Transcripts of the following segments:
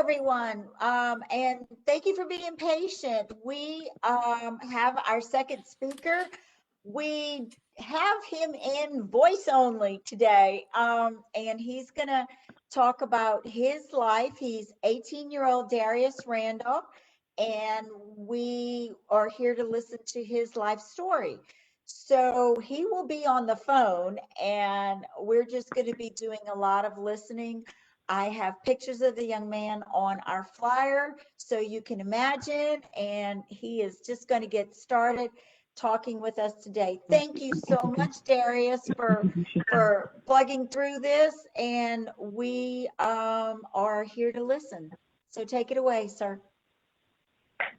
everyone, and thank you for being patient. We have our second speaker. We have him in voice only today, and he's going to talk about his life. He's 18-year-old Darius Randolph, and we are here to listen to his life story. So he will be on the phone, and we're just going to be doing a lot of listening. I have pictures of the young man on our flyer so you can imagine, and he is just going to get started talking with us today. Thank you so much, Darius, for plugging through this, and we are here to listen. So take it away, sir.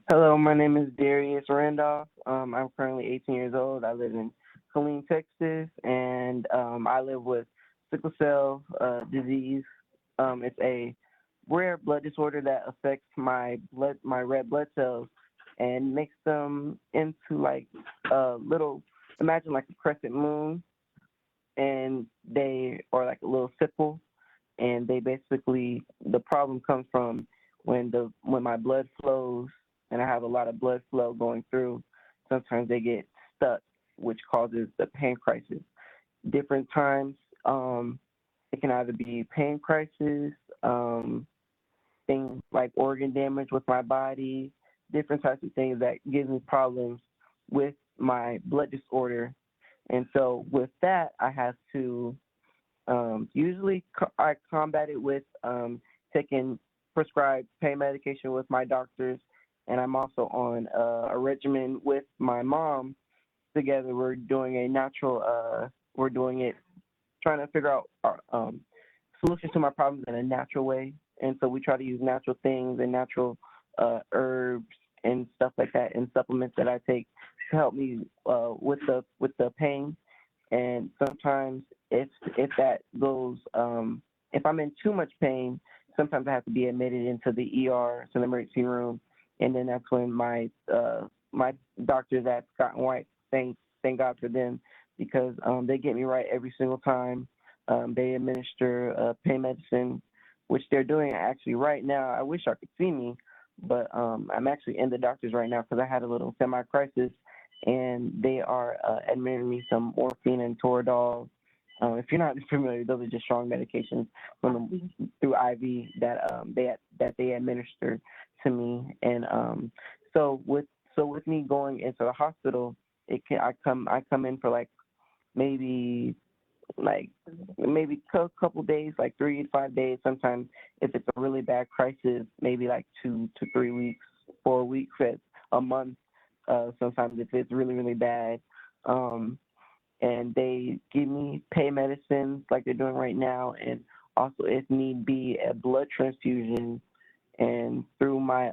Hello, my name is Darius Randolph. I'm currently 18 years old. I live in Killeen, Texas, and I live with sickle cell disease. It's a rare blood disorder that affects my red blood cells and makes them into like a little, imagine like a crescent moon, and they are like a little sickle, and they basically, the problem comes from when my blood flows and I have a lot of blood flow going through, sometimes they get stuck, which causes the pain crisis. Different times, it can either be pain crisis, things like organ damage with my body, different types of things that give me problems with my blood disorder. And so with that, I have to usually I combat it with taking prescribed pain medication with my doctors, and I'm also on a regimen with my mom. Together, we're doing a natural. We're doing it, trying to figure out our, solutions to my problems in a natural way. And so we try to use natural things and natural herbs and stuff like that, and supplements that I take to help me with the pain. And sometimes if that goes, if I'm in too much pain, sometimes I have to be admitted into the ER, so the emergency room, and then that's when my doctors at Scott and White, thank God for them, because they get me right every single time. They administer pain medicine, which they're doing actually right now. I wish I could see me, but I'm actually in the doctors right now because I had a little semi-crisis, and they are administering me some morphine and Toradol. If you're not familiar, those are just strong medications through IV that they administer to me. And so with me going into the hospital, I come in for like maybe a couple days, like 3 to 5 days. Sometimes if it's a really bad crisis, maybe like 2 to 3 weeks, 4 weeks, a month. Sometimes if it's really, really bad. And they give me pain medicines like they're doing right now, and also if need be a blood transfusion. And through my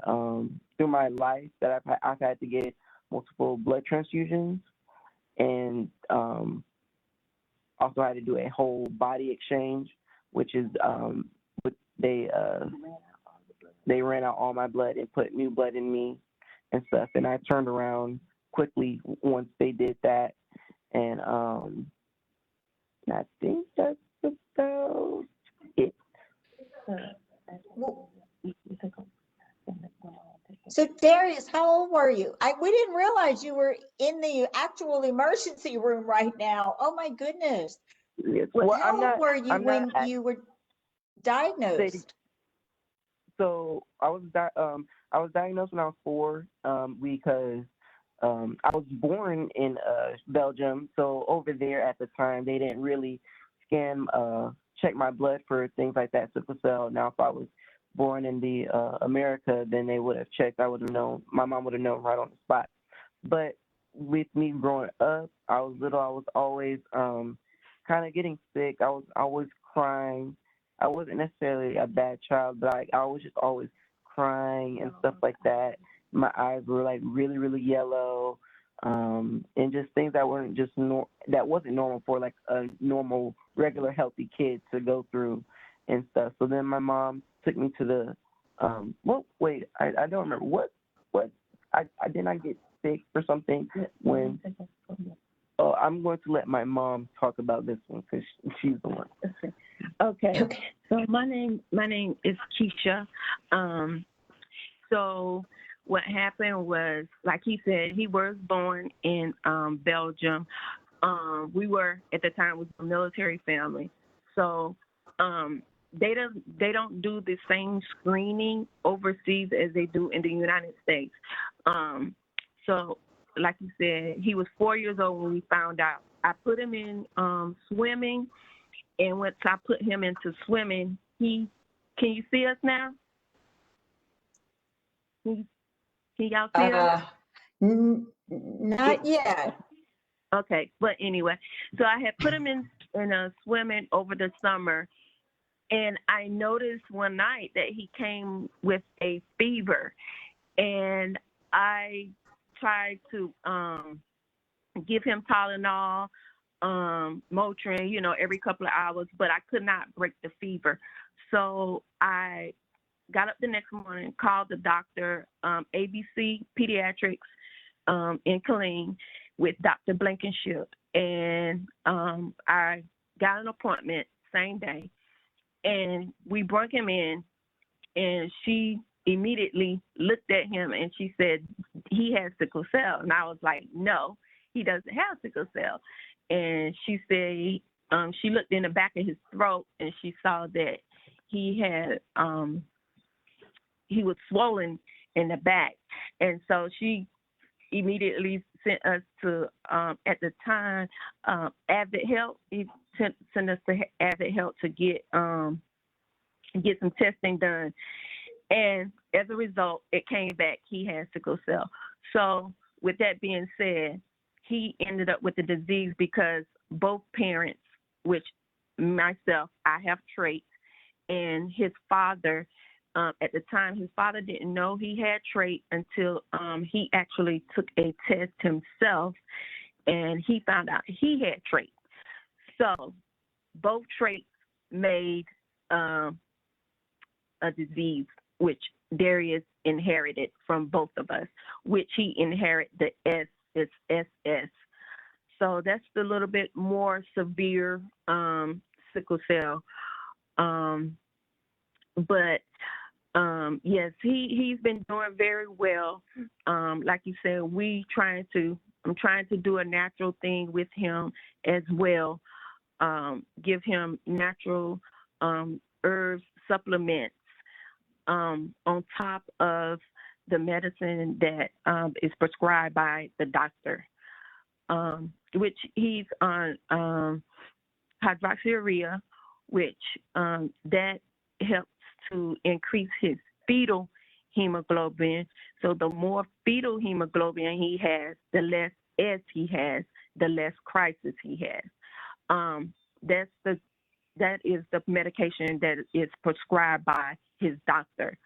life that I've had to get multiple blood transfusions, and also had to do a whole body exchange, which is they ran out all my blood and put new blood in me and stuff, and I turned around quickly once they did that. And I think that's about it. So Darius, how old were you? We didn't realize you were in the actual emergency room right now. Oh my goodness. Yes. How old were you when you were diagnosed? So I was diagnosed when I was 4 because I was born in Belgium. So over there at the time, they didn't really check my blood for things like that, sickle cell. Now, if I was born in the America, then they would have checked. I would have known. My mom would have known right on the spot. But with me growing up, I was little. I was always kind of getting sick. I was always crying. I wasn't necessarily a bad child, but I was just always crying and stuff like that. My eyes were like really, really yellow, and just things that weren't just that wasn't normal for like a normal, regular, healthy kid to go through and stuff. So then my mom took me to the I don't remember what I did not get sick or something when. Oh, I'm going to let my mom talk about this one because she's the one. Okay. Okay. So my name is Keisha. So what happened was, like he said, he was born in Belgium. We were at the time was a military family, so they don't do the same screening overseas as they do in the United States. So like you said, he was 4 years old when we found out. I put him in swimming, and once I put him into swimming, can you see us now? Can y'all see us? Not yet. Okay, but anyway, so I had put him in a swimming over the summer, and I noticed one night that he came with a fever, and I tried to give him Tylenol, Motrin, every couple of hours, but I could not break the fever. So I got up the next morning, called the doctor, ABC Pediatrics in Killeen with Dr. Blankenship, and I got an appointment same day, and we brought him in, and she immediately looked at him and she said, he has sickle cell. And I was like, no, he doesn't have sickle cell. And she said, she looked in the back of his throat and she saw that he had, he was swollen in the back. And so she immediately sent us to, at the time, Avid Health. He sent us to Avid Health to get some testing done. And as a result, it came back he had sickle cell. So with that being said, he ended up with the disease because both parents, which myself, I have traits, and his father, at the time, his father didn't know he had trait until he actually took a test himself, and he found out he had trait. So both traits made a disease, which Darius inherited from both of us, which he inherited the S, it's SS. So that's a little bit more severe sickle cell. But yes, he's been doing very well. Like you said, I'm trying to do a natural thing with him as well. Give him natural herbs, supplements, on top of the medicine that is prescribed by the doctor, which he's on hydroxyurea, which that helps to increase his fetal hemoglobin. So the more fetal hemoglobin he has, the less S he has, the less crisis he has. That is the medication that is prescribed by his doctor.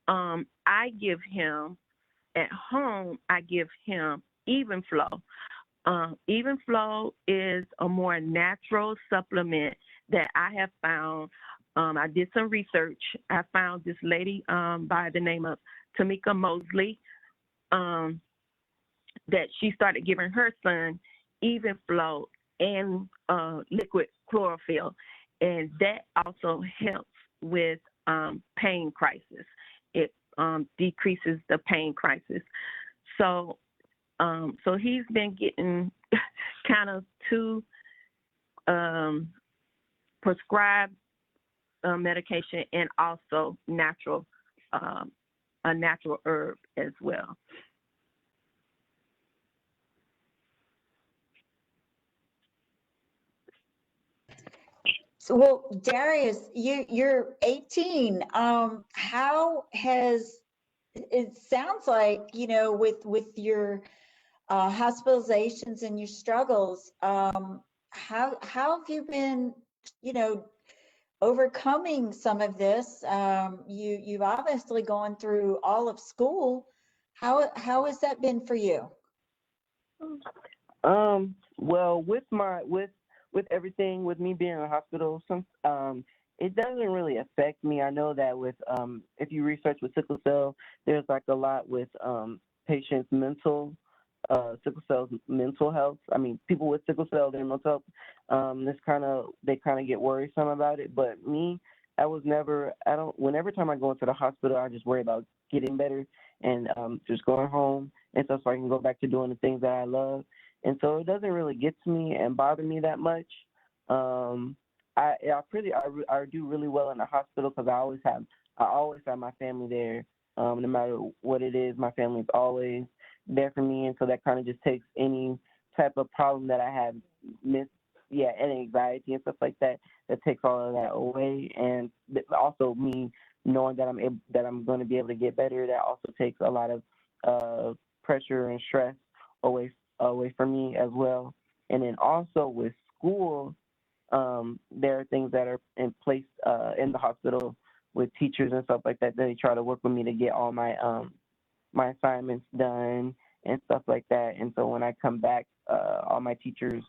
I give him at home. I give him Even Flow. Even Flow is a more natural supplement that I have found. I did some research. I found this lady by the name of Tamika Mosley that she started giving her son Even Flow and liquid chlorophyll, and that also helps with pain crisis. It decreases the pain crisis. So he's been getting kind of two prescribed medication and also natural, a natural herb as well. So, well, Darius, you're 18. How has it sounds like, with your hospitalizations and your struggles, how have you been, you know, overcoming some of this? You've obviously gone through all of school. How has that been for you? Well, with everything, with me being in the hospital, it doesn't really affect me. I know that with if you research with sickle cell, there's like a lot with patients' mental sickle cell's mental health. I mean, people with sickle cell, their mental health, they kind of get worrisome about it. But me, I was never. I don't. Whenever time I go into the hospital, I just worry about getting better and just going home and stuff, so I can go back to doing the things that I love. And so it doesn't really get to me and bother me that much. Um, I do really well in the hospital because I always have my family there. No matter what it is, my family is always there for me, and so that kind of just takes any type of problem that I have, and anxiety and stuff like that. That takes all of that away, and also me knowing that that I'm going to be able to get better. That also takes a lot of pressure and stress away from me as well. And then also with school, there are things that are in place in the hospital with teachers and stuff like that. They try to work with me to get all my assignments done and stuff like that. And so when I come back, all my teachers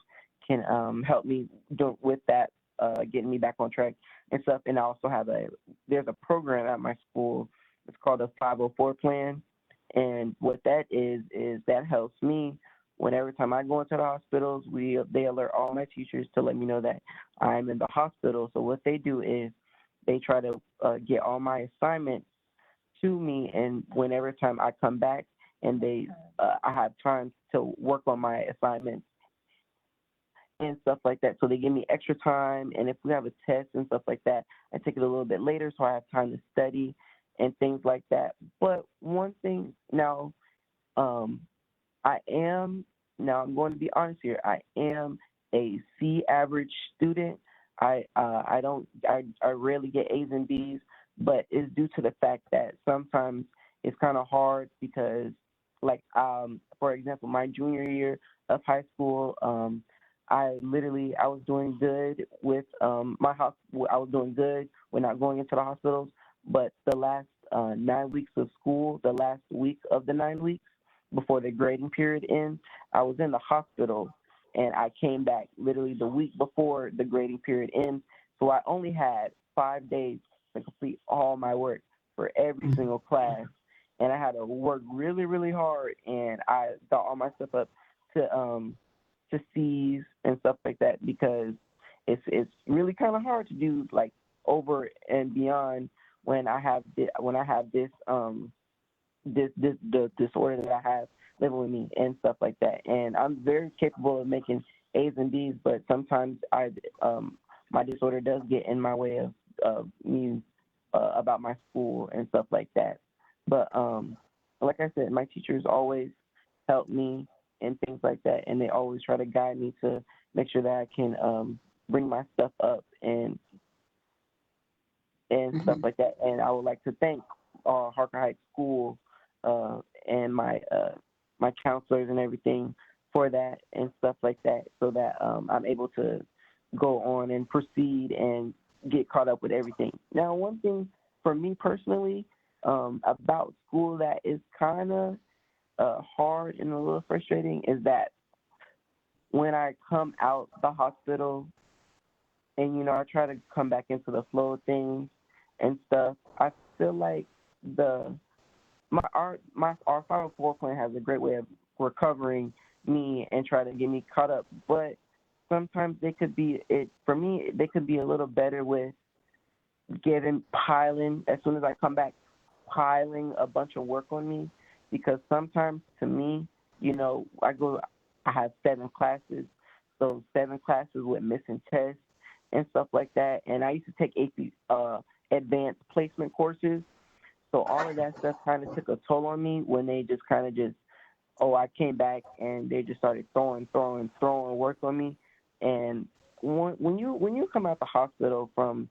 can help me with that, getting me back on track and stuff. And I also there's a program at my school. It's called a 504 plan. And what that is that helps me whenever time I go into the hospitals. They alert all my teachers to let me know that I'm in the hospital. So what they do is they try to get all my assignments to me, and whenever time I come back and I have time to work on my assignments and stuff like that. So they give me extra time, and if we have a test and stuff like that, I take it a little bit later so I have time to study and things like that. But one thing now, I'm going to be honest here. I am a C average student. I rarely get A's and B's, but it's due to the fact that sometimes it's kind of hard because, like, for example, my junior year of high school, I was doing good with my hospital. I was doing good when not going into the hospitals, but the last 9 weeks of school, the last week of the 9 weeks before the grading period ends, I was in the hospital, and I came back literally the week before the grading period ends. So I only had 5 days to complete all my work for every single class, and I had to work really, really hard, and I got all my stuff up to C's and stuff like that because it's really kind of hard to do like over and beyond when I have this the disorder that I have living with me and stuff like that. And I'm very capable of making A's and B's, but sometimes my disorder does get in my way of me about my school and stuff like that. But like I said, my teachers always help me and things like that, and they always try to guide me to make sure that I can bring my stuff up and stuff like that. And I would like to thank Harker Heights School and my counselors and everything for that and stuff like that, so that I'm able to go on and proceed and get caught up with everything. Now, one thing for me personally about school that is kind of hard and a little frustrating is that when I come out the hospital and, I try to come back into the flow of things and stuff, I feel like our 504 plan has a great way of recovering me and try to get me caught up. But sometimes they could be a little better with piling, as soon as I come back, piling a bunch of work on me, because sometimes to me, I have 7 classes, so 7 classes with missing tests and stuff like that. And I used to take AP advanced placement courses. So all of that stuff kind of took a toll on me when they just I came back and they just started throwing work on me. And when you come out the hospital from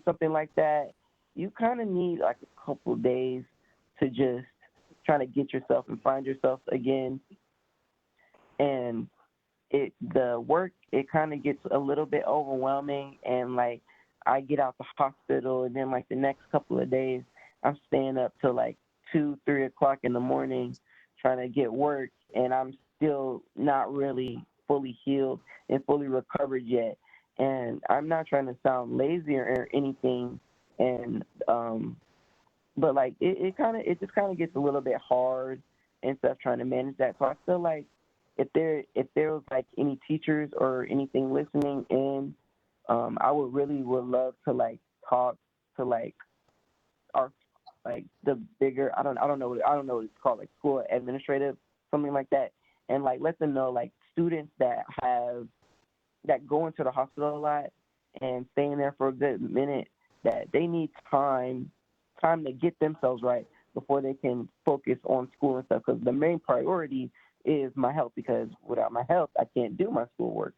something like that, you kind of need like a couple of days to just try to get yourself and find yourself again. And the work kind of gets a little bit overwhelming, and like I get out the hospital, and then like the next couple of days, I'm staying up till like 2-3 o'clock in the morning trying to get work, and I'm still not really fully healed and fully recovered yet. And I'm not trying to sound lazy or anything, and but like it just kind of gets a little bit hard and stuff, trying to manage that. So I feel like if there was like any teachers or anything listening in, I would love to like talk to like our like the bigger I don't know what it's called, like school administrative, something like that, and like let them know like students that go into the hospital a lot and staying there for a good minute, that they need time to get themselves right before they can focus on school and stuff, because the main priority is my health, because without my health I can't do my schoolwork.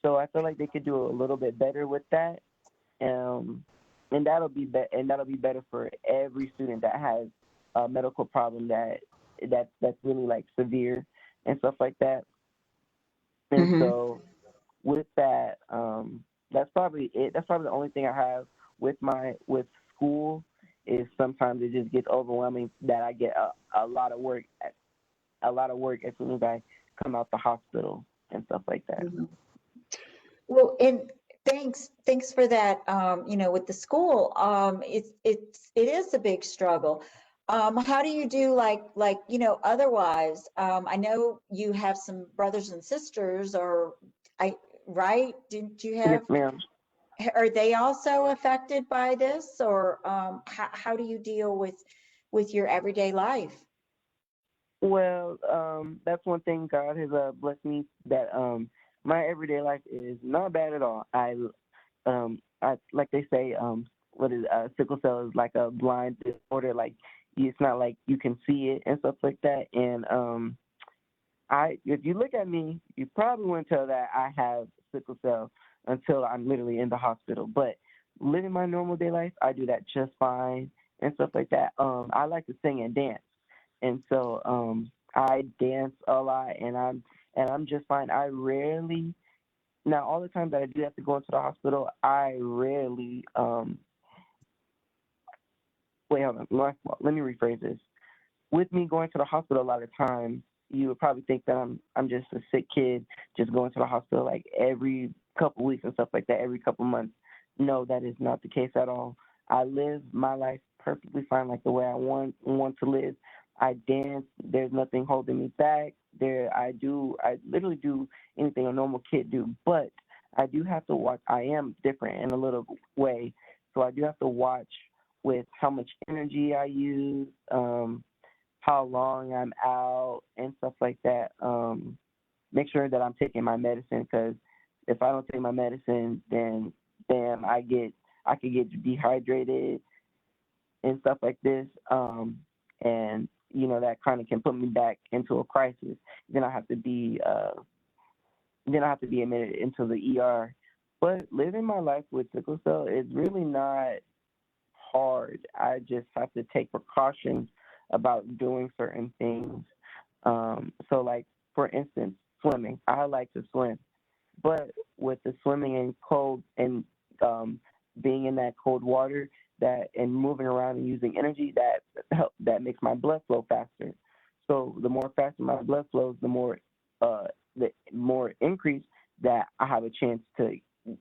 So I feel like they could do a little bit better with that. um, and that'll be better for every student that has a medical problem that's really like severe and stuff like that. And Mm-hmm. so with that, that's probably it. That's probably the only thing I have with school, is sometimes it just gets overwhelming that I get a lot of work as soon as I come out the hospital and stuff like that. Mm-hmm. Well, and thanks for that. With the school, it is a big struggle. How do you do otherwise? I know you have some brothers and sisters, or right? Didn't you Yes, have? ma'am. Are they also affected by this, or how do you deal with your everyday life? Well, that's one thing God has blessed me, that my everyday life is not bad at all. I like they say, what is sickle cell is like a blind disorder. Like it's not like you can see it and stuff like that. And if you look at me, you probably wouldn't tell that I have sickle cell until I'm literally in the hospital. But living my normal day life, I do that just fine and stuff like that. I like to sing and dance, and so I dance a lot, and I'm just fine. I rarely, now all the time that I do have to go into the hospital, I rarely wait, hold on, let me rephrase this. With me going to the hospital a lot of times, you would probably think that I'm just a sick kid just going to the hospital like every couple weeks and stuff like that, every couple months. No, that is not the case at all. I live my life perfectly fine, like the way I want to live. I dance. There's nothing holding me back. I literally do anything a normal kid do, but I do have to watch. I am different in a little way, so I do have to watch with how much energy I use, how long I'm out, and stuff like that. Make sure that I'm taking my medicine, because if I don't take my medicine, then I could get dehydrated and stuff like this. And that kind of can put me back into a crisis. Then I have to be admitted into the ER. But living my life with sickle cell is really not hard. I just have to take precautions about doing certain things. So, like, for instance, swimming. I like to swim, but with the swimming in cold and being in that cold water, that and moving around and using energy, that makes my blood flow faster. So the more faster my blood flows, the more increase that I have a chance to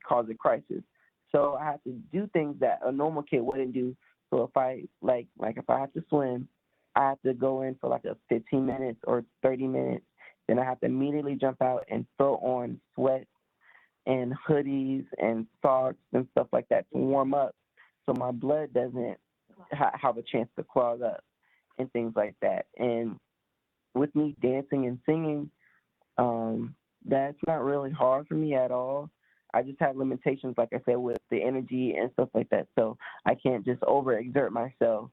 cause a crisis. So I have to do things that a normal kid wouldn't do. So if I if I have to swim, I have to go in for like a 15 minutes or 30 minutes. Then I have to immediately jump out and throw on sweats and hoodies and socks and stuff like that to warm up, so my blood doesn't have a chance to clog up and things like that. And with me dancing and singing, that's not really hard for me at all. I just have limitations, like I said, with the energy and stuff like that. So I can't just overexert myself.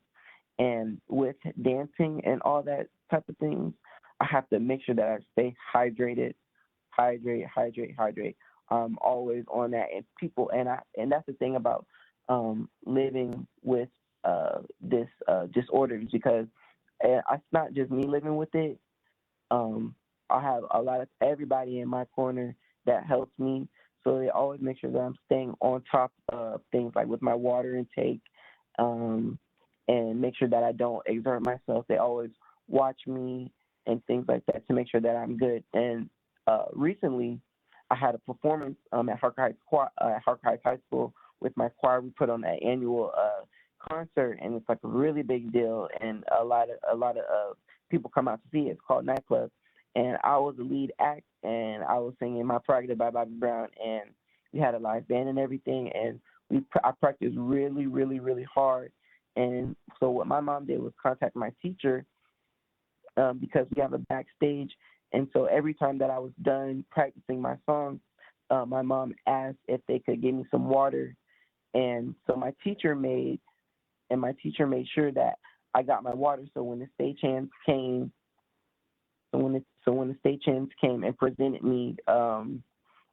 And with dancing and all that type of things, I have to make sure that I stay hydrated, hydrate. I'm always on that. And and that's the thing about living with this disorder, because it's not just me living with it. Um, I have everybody in my corner that helps me, so they always make sure that I'm staying on top of things, like with my water intake, um, and make sure that I don't exert myself. They always watch me and things like that to make sure that I'm good. And recently, I had a performance at Harker Heights High School with my choir. We put on an annual concert, and it's like a really big deal, and a lot of people come out to see it. It's called Nightclub. And I was the lead act, and I was singing My Prerogative by Bobby Brown, and we had a live band and everything, and I practiced really, really, really hard. And so what my mom did was contact my teacher because we have a backstage. And so every time that I was done practicing my song, my mom asked if they could give me some water. And so my teacher made sure that I got my water. So when the stagehands came, when the stagehands came and presented me,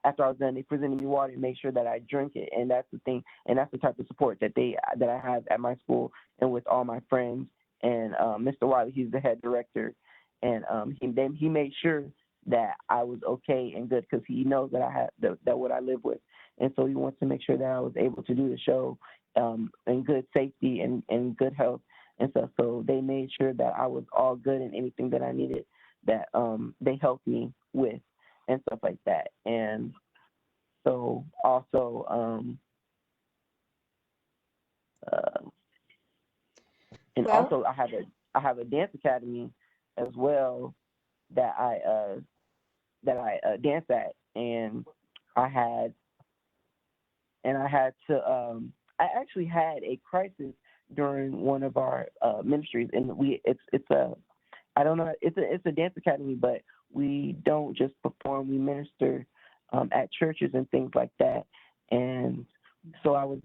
after I was done, they presented me water and made sure that I drink it. And that's the thing, and that's the type of support that I have at my school and with all my friends. And Mr. Wiley, he's the head director, and he made sure that I was okay and good because he knows that I have that what I live with, and so he wants to make sure that I was able to do the show in good safety and good health and stuff. So they made sure that I was all good and anything that I needed that they helped me with and stuff like that. And so also also I have a dance academy as well that I dance at, and I actually had a crisis during one of our ministries, and it's a dance academy, but we don't just perform, we minister at churches and things like that. And so I was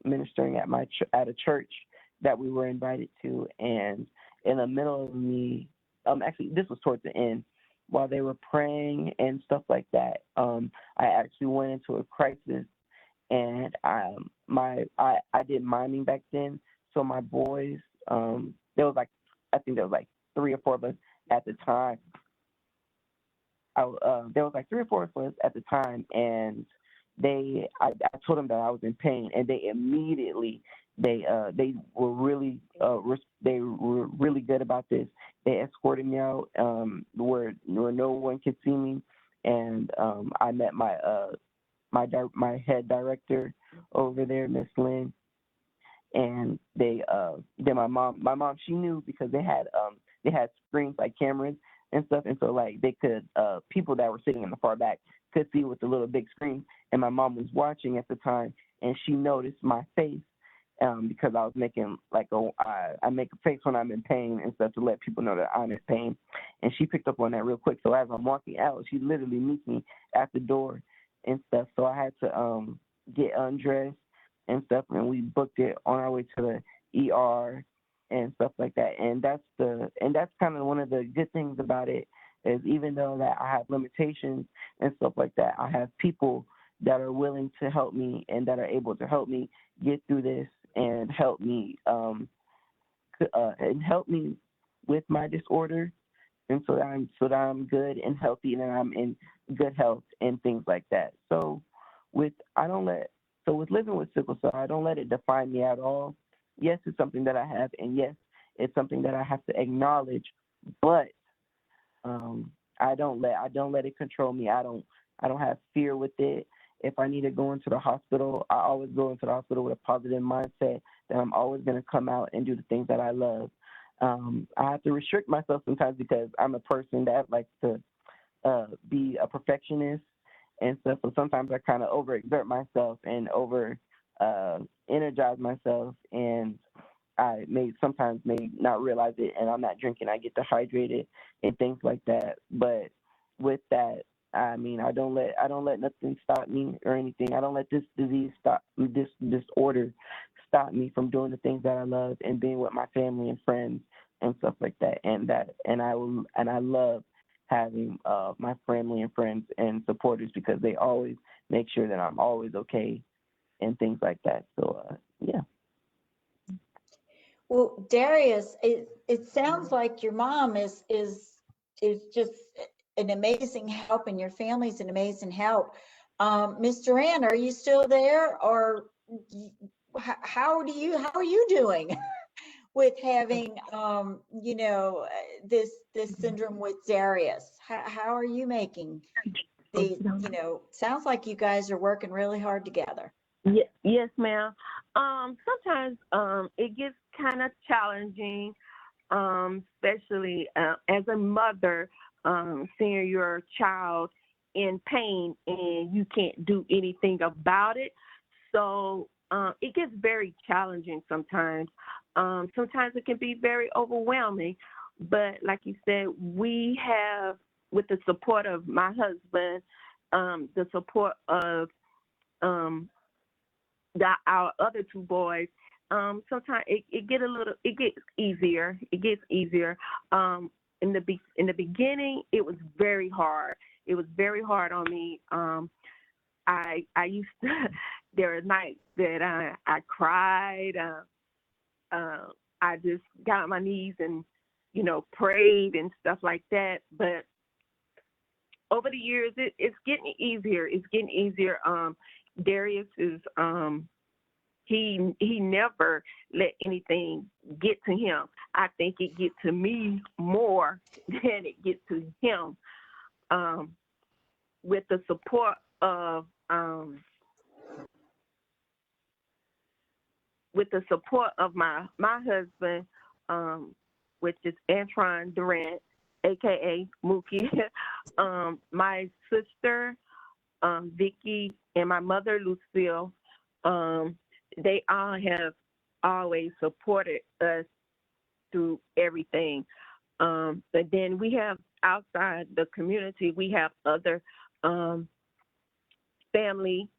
ministering at a church that we were invited to, and in the middle of me, actually this was towards the end, while they were praying and stuff like that, I actually went into a crisis, and I did miming back then. So my boys, there was like 3 or 4 of us at the time. There was like 3 or 4 of us at the time, and I told them that I was in pain, and they immediately they were really good about this. They escorted me out where no one could see me, and I met my head director over there, Miss Lynn, and then my mom, she knew because they had screens like cameras and stuff, and so like they could people that were sitting in the far back could see with the little big screen, and my mom was watching at the time, and she noticed my face because I was making I make a face when I'm in pain and stuff to let people know that I'm in pain, and she picked up on that real quick. So as I'm walking out, she literally meets me at the door and stuff. So I had to get undressed and stuff, and we booked it on our way to the ER and stuff like that. And that's kind of one of the good things about it, is even though that I have limitations and stuff like that, I have people that are willing to help me and that are able to help me get through this and help me with my disorder, and so that I'm good and healthy and I'm in good health and things like that. So with living with sickle cell, I don't let it define me at all. Yes, it's something that I have, and yes, it's something that I have to acknowledge, but I don't let it control me. I don't have fear with it. If I need to go into the hospital, I always go into the hospital with a positive mindset that I'm always going to come out and do the things that I love. I have to restrict myself sometimes because I'm a person that likes to be a perfectionist and stuff. So sometimes I kind of overexert myself and energize myself, and I sometimes may not realize it, and I'm not drinking. I get dehydrated and things like that. But with that, I mean, I don't let nothing stop me or anything. I don't let this disease this disorder stop me from doing the things that I love and being with my family and friends and stuff like that. And I love having my family and friends and supporters because they always make sure that I'm always okay and things like that. So yeah. Well, Darius, it sounds like your mom is just an amazing help, and your family's an amazing help. Mr. Ann, are you still there, or how are you doing with having this syndrome with Darius? How are you making the sounds like you guys are working really hard together. Yes, ma'am. Sometimes it gets kind of challenging especially as a mother, seeing your child in pain and you can't do anything about it. So it gets very challenging sometimes. Sometimes it can be very overwhelming. But like you said, we have, with the support of my husband, the support of our other two boys, sometimes it gets easier. It gets easier. In the beginning, it was very hard. It was very hard on me. I used to. There were nights that I cried. I just got on my knees and prayed and stuff like that. But over the years, it's getting easier. It's getting easier. Darius is he never let anything get to him. I think it gets to me more than it gets to him. With the support of my husband, which is Antron Durant, aka Mookie, my sister Vicky, and my mother Lucille. They all have always supported us through everything. But then we have outside the community, we have other family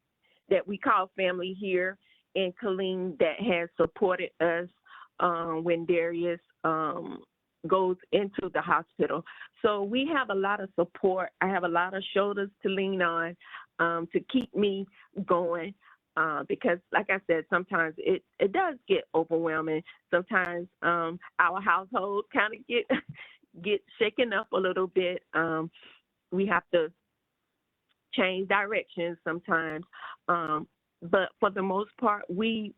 that we call family here in Killeen that has supported us when Darius goes into the hospital. So we have a lot of support. I have a lot of shoulders to lean on to keep me going. Because, like I said, sometimes it does get overwhelming. Sometimes our household kind of get shaken up a little bit. We have to change directions sometimes. But for the most part, we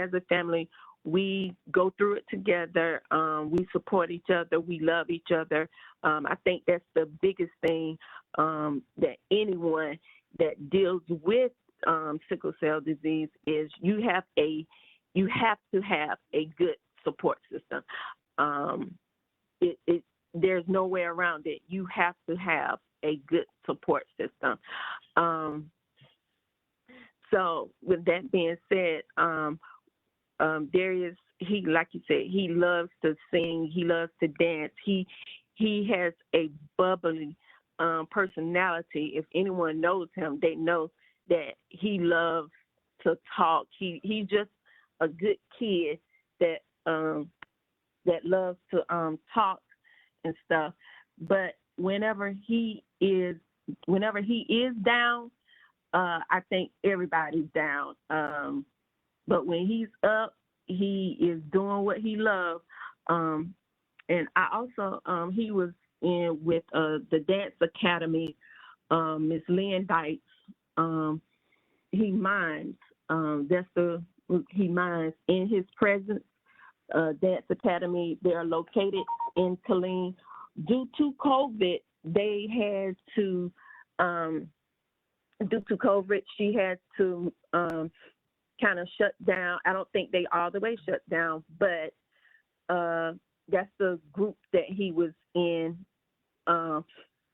as a family, we go through it together. We support each other. We love each other. I think that's the biggest thing that anyone that deals with sickle cell disease is you have to have a good support system. There's no way around it. You have to have a good support system. So with that being said, Darius, he, like you said, he loves to sing. He loves to dance. He has a bubbly personality. If anyone knows him, they know that he loves to talk. He's just a good kid that loves to talk and stuff. But whenever he is down, I think everybody's down. But when he's up, he is doing what he loves. And I also he was in with the Dance Academy, Miss Lynn Dykes. He minds. He minds in his presence. Dance Academy. They are located in Killeen. Due to COVID, they had to. Due to COVID, she had to kind of shut down. I don't think they all the way shut down, but that's the group that he was in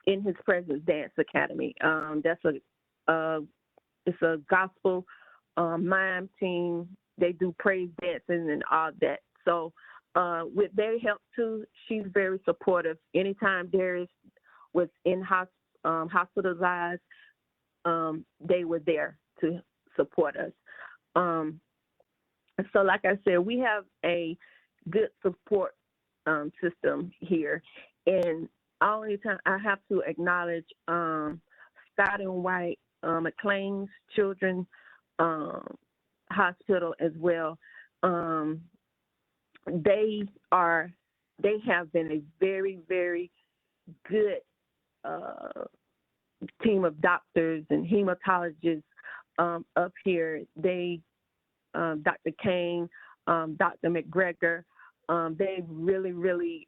his presence, Dance Academy. It's a gospel mime team. They do praise dancing and all that. So with their help too, she's very supportive. Anytime Darius was hospitalized, they were there to support us. So like I said, we have a good support system here. And only time I have to acknowledge Scott and White, McLean's Children's Hospital as well. They have been a very, very good team of doctors and hematologists up here. They, Dr. Kane, Dr. McGregor, they really, really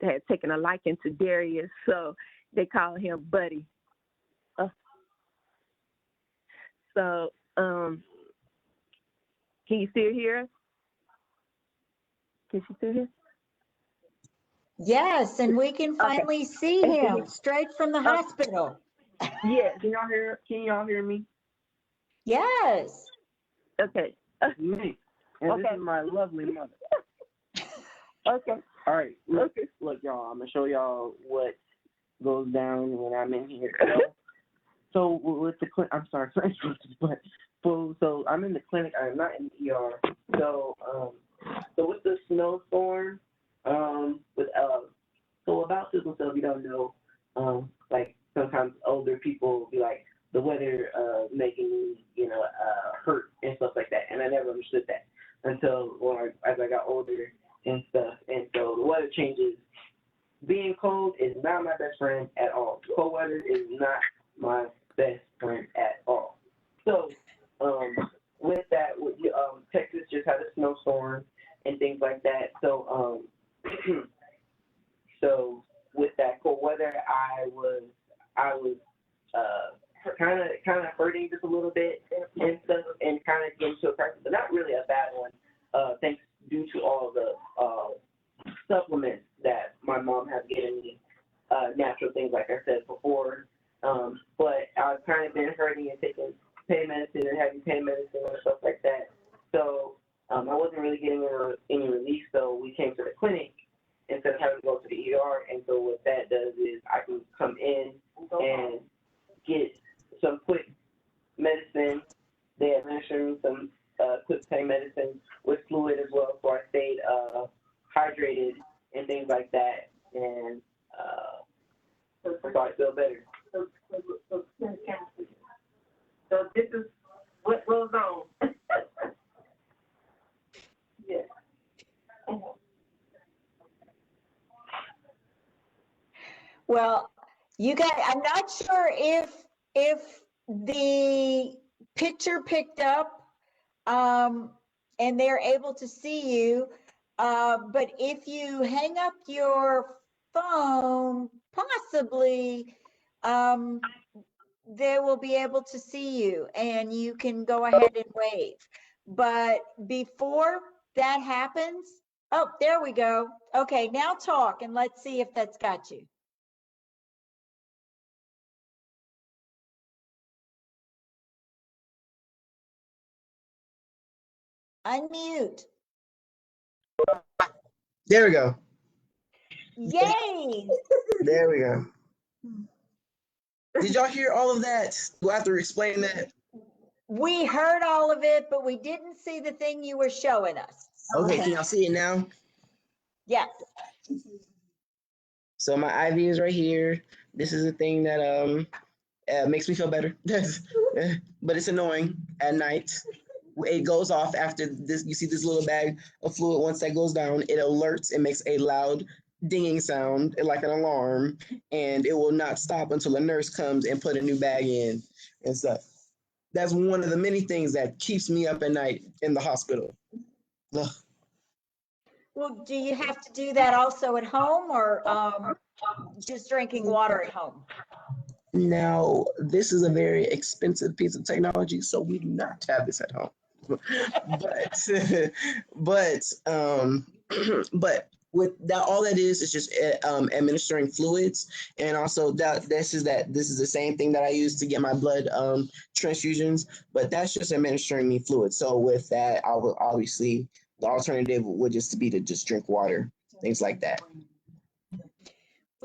had taken a liking to Darius, so they call him Buddy. So, can you still hear us? Can she still hear? Yes, and we can finally see him straight from the hospital. Yeah, can y'all hear me? Yes. Okay. Me. And this Okay. is my lovely mother. Okay. All right, look, y'all, I'm gonna show y'all what goes down when I'm in here. So with the clinic, I'm sorry, but so I'm in the clinic. I'm not in the ER. So with the snowstorm, so about this and stuff, you don't know. Like sometimes older people will be like, the weather making me, hurt and stuff like that, and I never understood that until as I got older and stuff. And so the weather changes. Being cold is not my best friend at all. Cold weather is not my best friend at all. So, with that, Texas just had a snowstorm and things like that. So, so with that cold weather, I was kind of hurting just a little bit and stuff, and kind of getting to a crisis, but not really a bad one. Thanks due to all the supplements that my mom has given me, natural things like I said before. But I've kind of been hurting and taking pain medicine and having pain medicine and stuff like that. So I wasn't really getting any relief. So we came to the clinic instead of having to go to the ER. And so what that does is I can come in and get some quick medicine. They administer me some quick pain medicine with fluid as well, so I stayed hydrated and things like that, and so I feel better. So this is what goes on. Yeah. Well, you guys, I'm not sure if the picture picked up, and they're able to see you. But if you hang up your phone, possibly, they will be able to see you and you can go ahead and wave. But before that happens, oh, there we go. Okay, now talk and let's see if that's got you. Unmute. There we go. Yay! There we go. Did y'all hear all of that? Do I have to explain that? We heard all of it, but we didn't see the thing you were showing us. Okay, can y'all see it now? Yes. So my IV is right here. This is the thing that makes me feel better. But it's annoying at night. It goes off after this. You see this little bag of fluid. Once that goes down, it alerts. It makes a loud dinging sound like an alarm, and it will not stop until a nurse comes and put a new bag in and stuff. That's one of the many things that keeps me up at night in the hospital. Ugh. Well, do you have to do that also at home, or just drinking water at home? Now, this is a very expensive piece of technology, so we do not have this at home. But with that, all that is just administering fluids, and also this is the same thing that I use to get my blood transfusions, but that's just administering me fluids. So with that, I will obviously the alternative would just be to just drink water, things like that.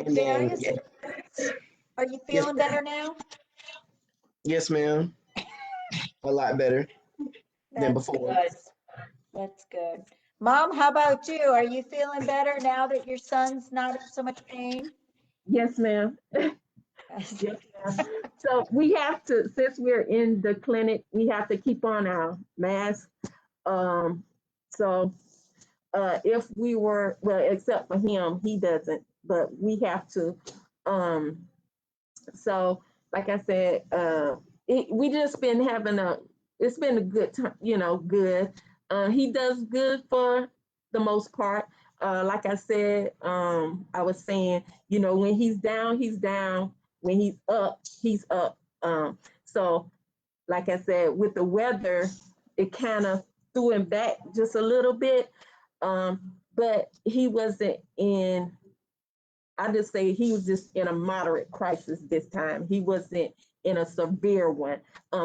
And then, Darius, yeah. are you feeling better now? Yes, ma'am. A lot better than before. Good. That's good. Mom, how about you? Are you feeling better now that your son's not in so much pain? Yes, ma'am. Yes, ma'am. So we have to, since we're in the clinic, we have to keep on our mask. So if we were, well, except for him, he doesn't, but we have to. So like I said, we just been having it's been a good time, good. He does good for the most part. Like I said, I was saying, when he's down, he's down. When he's up, he's up. So like I said, with the weather, it kind of threw him back just a little bit. But he wasn't in I just say he was just in a moderate crisis this time. He wasn't in a severe one.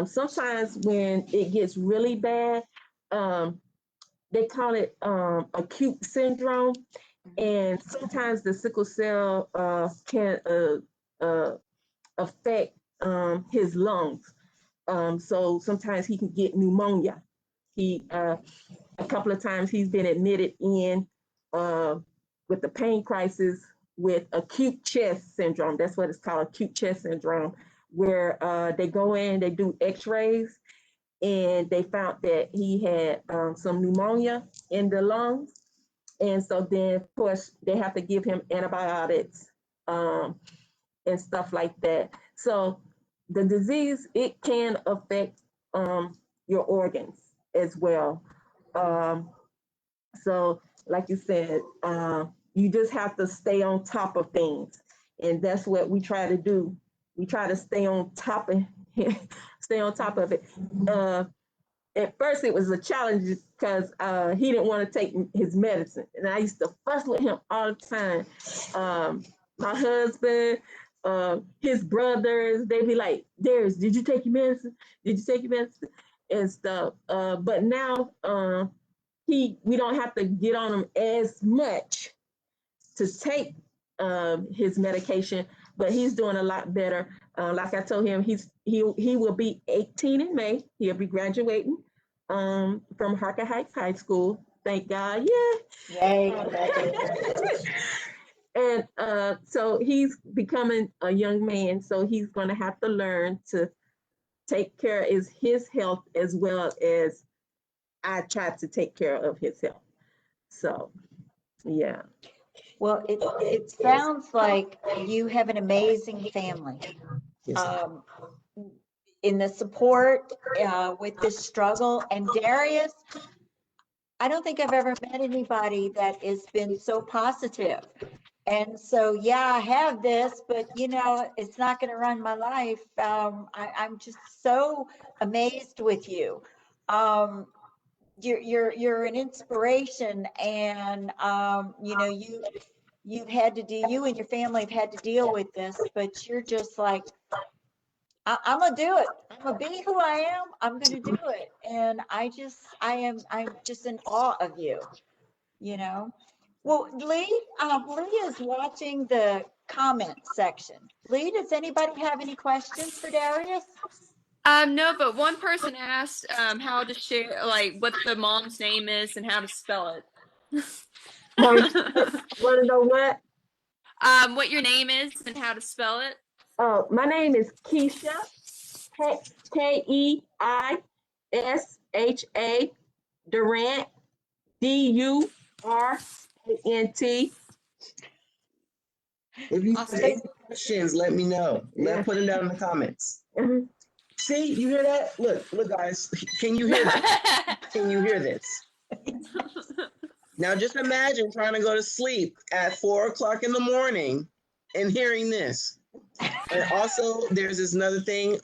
Sometimes when it gets really bad, they call it acute syndrome, and sometimes the sickle cell can affect his lungs. So sometimes he can get pneumonia. He a couple of times he's been admitted in with the pain crisis with acute chest syndrome. That's what it's called, acute chest syndrome, where they go in, they do X-rays, and they found that he had some pneumonia in the lungs, and so then of course they have to give him antibiotics and stuff like that. So the disease, it can affect your organs as well. So like you said, you just have to stay on top of things, and that's what we try to do. We try to stay on top of stay on top of it. At first it was a challenge because he didn't want to take his medicine, and I used to fuss with him all the time. My husband, his brothers, they'd be like, Darius, did you take your medicine? Did you take your medicine? And stuff. But now we don't have to get on him as much to take his medication, but he's doing a lot better. Like I told him, he will be 18 in May. He'll be graduating from Harker Heights High School. Thank God, yeah. Yay. And so he's becoming a young man, so he's going to have to learn to take care of his health as well as I try to take care of his health. So, yeah. Well, it sounds like you have an amazing family. In the support with this struggle. And Darius, I don't think I've ever met anybody that has been so positive. And so, yeah, I have this, but you know, it's not going to run my life. I'm just so amazed with you. You're an inspiration, and you know, you've had to do, you and your family have had to deal with this, but you're just like, I'm gonna do it. I'm gonna be who I am. I'm gonna do it. And I'm just in awe of you, you know. Well, Lee is watching the comment section. Lee, does anybody have any questions for Darius? No, but one person asked how to share, like, what the mom's name is and how to spell it. Want to know what? What your name is and how to spell it. Oh, my name is Keisha, Keisha Durant, Durant. If you have any questions, let me know. Put them down in the comments. Mhm. See, you hear that? Look, guys. Can you hear that? Can you hear this? Now, just imagine trying to go to sleep at 4 o'clock in the morning and hearing this. And also, there's this another thing.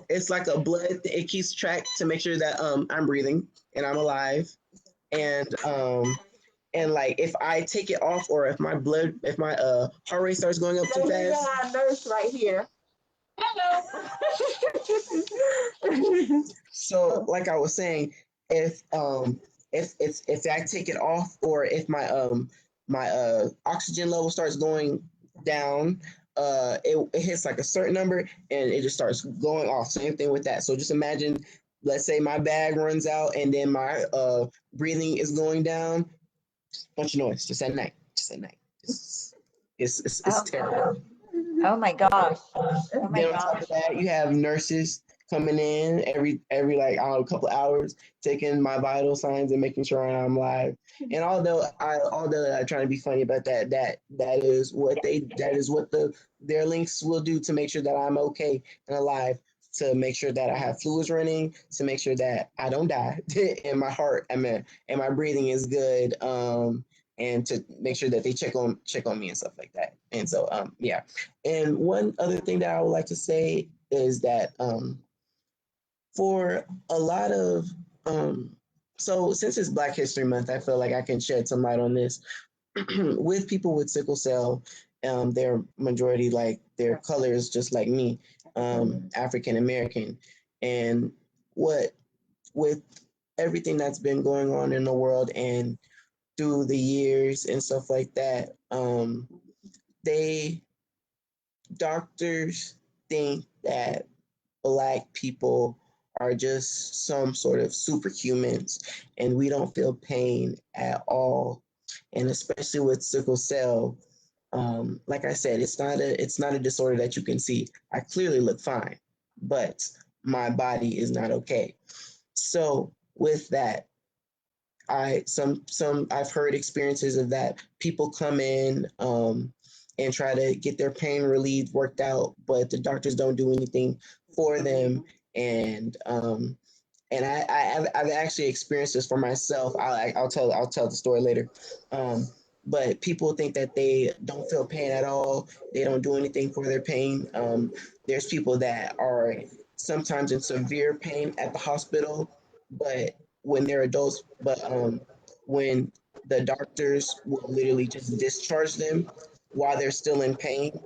It's like a blood. It keeps track to make sure that I'm breathing and I'm alive. And like if I take it off, or if my heart rate starts going up too fast. Our nurse right here. Hello. So, like I was saying, if I take it off, or if my oxygen level starts going down, it hits like a certain number and it just starts going off. Same thing with that. So just imagine, let's say my bag runs out and then my breathing is going down. Bunch of noise just at night. It's terrible. Oh my gosh. Oh my Then on top gosh. of that, you have nurses coming in every like, I don't know, a couple hours, taking my vital signs and making sure I'm alive. And although I try to be funny about that is what their links will do to make sure that I'm okay and alive, to make sure that I have fluids running, to make sure that I don't die, and my heart, and my breathing is good, and to make sure that they check on me and stuff like that. And so, yeah. And one other thing that I would like to say is that for a lot of, so since it's Black History Month, I feel like I can shed some light on this. With people with sickle cell, They're majority like their colors just like me, African American. And what with everything that's been going on in the world and through the years and stuff like that, they doctors think that Black people are just some sort of superhumans and we don't feel pain at all. And especially with sickle cell, like I said, it's not a disorder that you can see. I clearly look fine, but my body is not okay. So with that, I've heard experiences of that. People come in and try to get their pain relieved, worked out, but the doctors don't do anything for them. And I've actually experienced this for myself. I'll tell the story later. But people think that they don't feel pain at all. They don't do anything for their pain. There's people that are sometimes in severe pain at the hospital, but when they're adults, but when the doctors will literally just discharge them while they're still in pain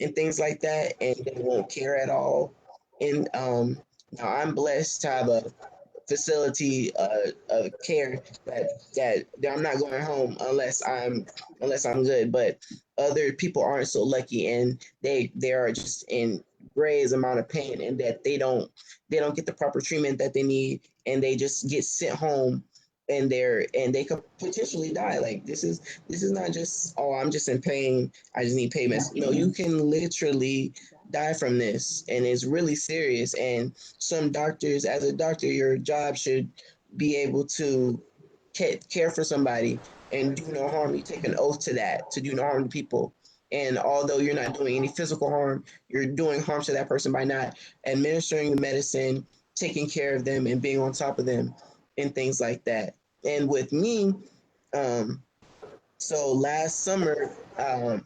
and things like that, and they won't care at all. And now I'm blessed to have a facility of care that I'm not going home unless I'm good. But other people aren't so lucky, and they are just in great amount of pain, and that they don't get the proper treatment that they need, and they just get sent home. And they could potentially die. Like this is not just, oh, I'm just in pain, I just need pain meds. No, you can literally die from this, and it's really serious. And some doctors, as a doctor, your job should be able to care for somebody and do no harm. You take an oath to that, to do no harm to people. And although you're not doing any physical harm, you're doing harm to that person by not administering the medicine, taking care of them, and being on top of them, and things like that. And with me, um, so last summer, I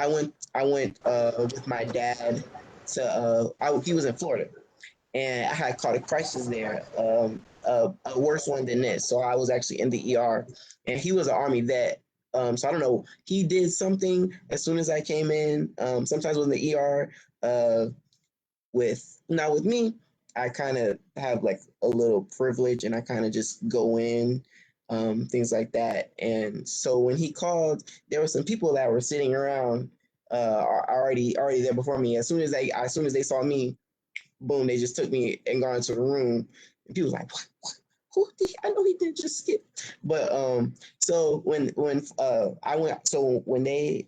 went with my dad to he was in Florida, and I had caught a crisis there, a worse one than this. So I was actually in the ER, and he was an Army vet. So I don't know. He did something as soon as I came in. Sometimes with the ER, uh, with me, I kind of have like a little privilege, and I kind of just go in, things like that. And so when he called, there were some people that were sitting around, already there before me. As soon as they saw me, boom, they just took me and gone into the room. And people was like, what? Who did I know he didn't just skip? But so when I went, so when they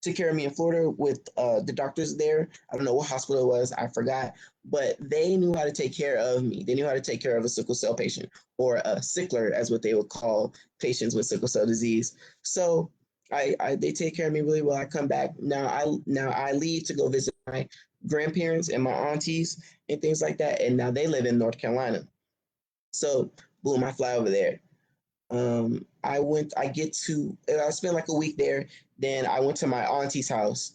took care of me in Florida with the doctors there. I don't know what hospital it was, I forgot, but they knew how to take care of me. They knew how to take care of a sickle cell patient, or a sickler, as what they would call patients with sickle cell disease. So they take care of me really well. I come back now I leave to go visit my grandparents and my aunties and things like that, and now they live in North Carolina. So boom, I fly over there. I spent like a week there. Then I went to my auntie's house.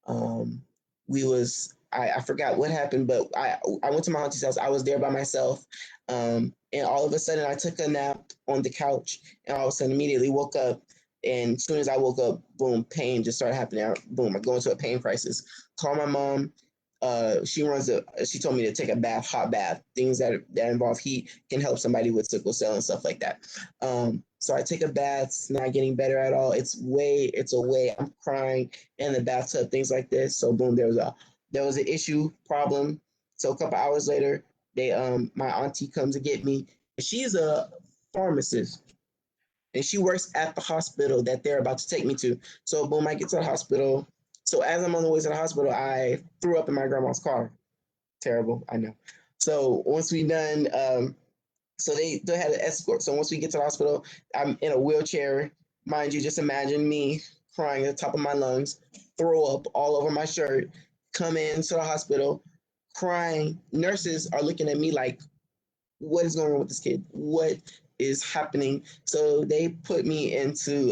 I forgot what happened, but I went to my auntie's house. I was there by myself. And all of a sudden I took a nap on the couch, and all of a sudden immediately woke up. And as soon as I woke up, boom, pain just started happening. Boom, I go into a pain crisis. Call my mom. She told me to take a bath, hot bath. Things that involve heat can help somebody with sickle cell and stuff like that. So I take a bath. It's not getting better at all. It's a way. I'm crying in the bathtub, things like this. So boom, there was an issue problem. So a couple hours later, my auntie comes to get me. She's a pharmacist, and she works at the hospital that they're about to take me to. So boom, I get to the hospital. So as I'm on the way to the hospital, I threw up in my grandma's car. Terrible, I know. So once we done, so they had an escort. So once we get to the hospital, I'm in a wheelchair. Mind you, just imagine me crying at the top of my lungs, throw up all over my shirt, come into the hospital, crying. Nurses are looking at me like, what is going on with this kid? What is happening? So they put me into,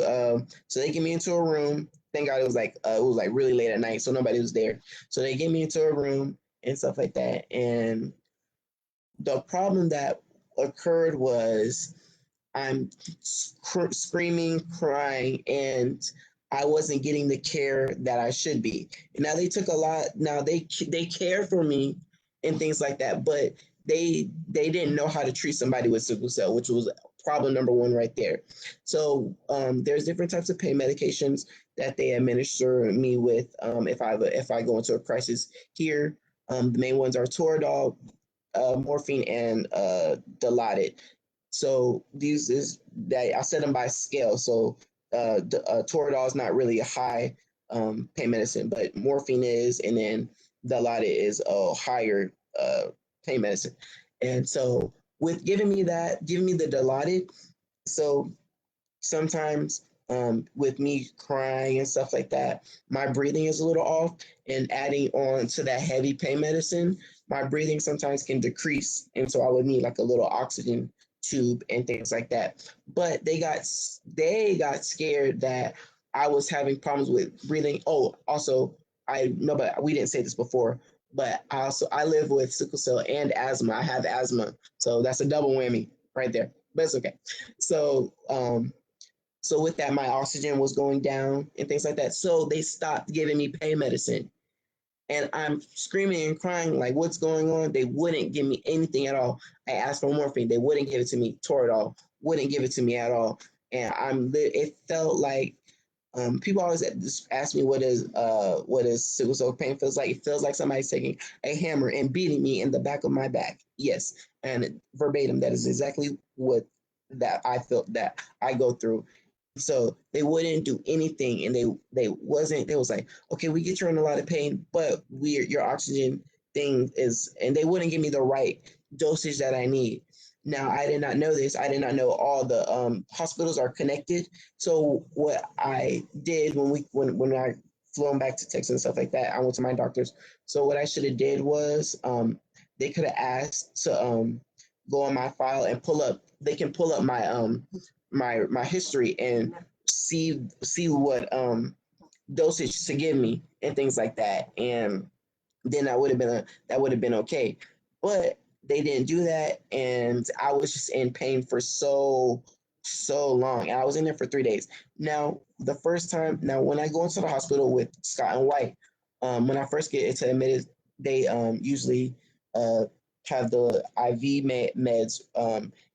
so they get me into a room. Thank God it was like really late at night, so nobody was there. So they get me into a room and stuff like that. And the problem that occurred was I'm screaming, crying, and I wasn't getting the care that I should be. And now they took a lot. Now they care for me and things like that, but they didn't know how to treat somebody with sickle cell, which was problem number one right there. So there's different types of pain medications that they administer me with if I go into a crisis here. The main ones are Toradol, morphine, and Dilaudid. So these is that I set them by scale. So Toradol is not really a high pain medicine, but morphine is, and then Dilaudid is a higher pain medicine. And so with giving me the Dilaudid, so sometimes with me crying and stuff like that, my breathing is a little off, and adding on to that heavy pain medicine, my breathing sometimes can decrease, and so I would need like a little oxygen tube and things like that. But they got scared that I was having problems with breathing. Oh, also, I know, but we didn't say this before, but I live with sickle cell and asthma. I have asthma, so that's a double whammy right there. But it's okay. So so with that, my oxygen was going down and things like that. So they stopped giving me pain medicine. And I'm screaming and crying, like, what's going on? They wouldn't give me anything at all. I asked for morphine. They wouldn't give it to me. Toradol wouldn't give it to me at all. And it felt like people always just ask me what is sickle cell pain feels like. It feels like somebody's taking a hammer and beating me in the back of my back. Yes, and verbatim, that is exactly what that I felt that I go through. So they wouldn't do anything, and they was like, okay, we get you in a lot of pain, but your oxygen thing is, and they wouldn't give me the right dosage that I need. Now, I did not know this. I did not know all the hospitals are connected. So what I did when I flown back to Texas and stuff like that, I went to my doctors. So what I should have did was they could have asked to go on my file and pull up. They can pull up my history and see what dosage to give me and things like that. And then that would have been okay. But they didn't do that, and I was just in pain for so long. And I was in there for 3 days. Now, the first time, now when I go into the hospital with Scott and White, when I first get into admitted, they usually uh, have the IV meds,